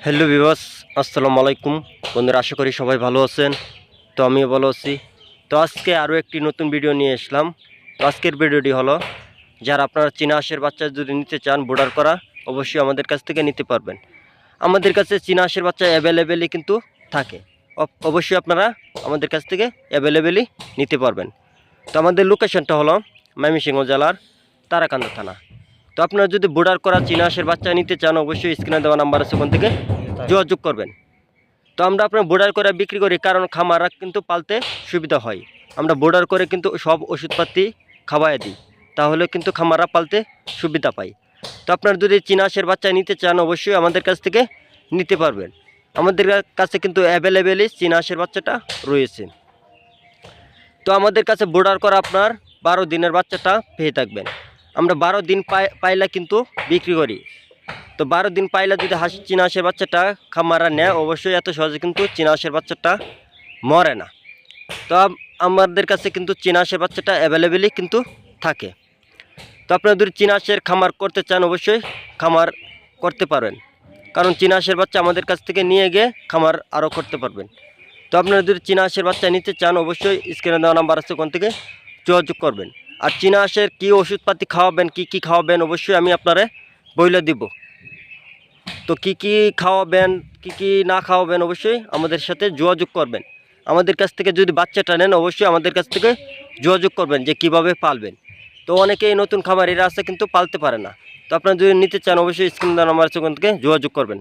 Hello viewers, আসসালামু আলাইকুম। বন্ধুরা, আশা করি সবাই ভালো আছেন। তো আমিও ভালো আছি। তো আজকে আরও একটি নতুন ভিডিও নিয়ে আসলাম। তো আজকের ভিডিওটি হলো, যারা আপনারা চীনা হাঁসের বাচ্চা যদি নিতে চান ব্রুডার করা, অবশ্যই আমাদের কাছ থেকে নিতে পারবেন। আমাদের কাছে চীনা হাঁসের বাচ্চা অ্যাভেলেবেলই কিন্তু থাকে। অবশ্যই আপনারা আমাদের কাছ থেকে অ্যাভেলেবেলই নিতে পারবেন। তো আমাদের লোকেশনটা হলো ময়মনসিংহ জেলার তারাকান্দা থানা। তো আপনারা যদি ব্রুডার করা চীনা হাঁসের বাচ্চা নিতে চান, অবশ্যই স্ক্রিনে দেওয়া নাম্বার আছে, ওখান থেকে যোগাযোগ করবেন। তো আমরা আপনার বোর্ডার করে বিক্রি করি, কারণ খামারা কিন্তু পালতে সুবিধা হয়। আমরা বোর্ডার করে কিন্তু সব ওষুধপাতি খাওয়াই দিই, তাহলে কিন্তু খামারা পালতে সুবিধা পায়। তো আপনার যদি চীনা হাঁসের বাচ্চা নিতে চান, অবশ্যই আমাদের কাছ থেকে নিতে পারবেন। আমাদের কাছে কিন্তু অ্যাভেলেবেলই চীনা হাঁসের বাচ্চাটা রয়েছে। তো আমাদের কাছে বোর্ডার করা আপনার 12 দিনের বাচ্চাটা পেয়ে থাকবেন। আমরা 12 দিন পাইলে কিন্তু বিক্রি করি। তো 12 দিন পাইলে যদি চীনা হাঁসের বাচ্চাটা খামারা নেয়, অবশ্যই এত সহজে কিন্তু চীনা হাঁসের বাচ্চাটা মরে না। তো আমাদের কাছে কিন্তু চীনা হাঁসের বাচ্চাটা অ্যাভেলেবেলই কিন্তু থাকে। তো আপনারা যদি চীনা হাঁসের খামার করতে চান, অবশ্যই খামার করতে পারেন, কারণ চীনা হাঁসের বাচ্চা আমাদের কাছ থেকে নিয়ে গিয়ে খামার আরও করতে পারবেন। তো আপনারা যদি চীনা হাঁসের বাচ্চা নিতে চান, অবশ্যই স্ক্রিনে দেওয়া নাম্বার আছে, ওখান থেকে যোগাযোগ করবেন। আর চীনা হাঁসের কী ওষুধপাতি খাওয়াবেন, কি খাওয়াবেন, অবশ্যই আমি আপনারে বলে দিব। তো কি খাওয়াবেন, কি না খাওয়াবেন, অবশ্যই আমাদের সাথে যোগাযোগ করবেন। আমাদের কাছ থেকে যদি বাচ্চাটা নেন, অবশ্যই আমাদের কাছ থেকে যোগাযোগ করবেন যে কিভাবে পালবেন। তো অনেকেই নতুন খামারিরা আছে কিন্তু পালতে পারে না। তো আপনারা যদি নিতে চান, অবশ্যই স্ক্রিন দেওয়া নাম্বার আছে, ওখান থেকে যোগাযোগ করবেন।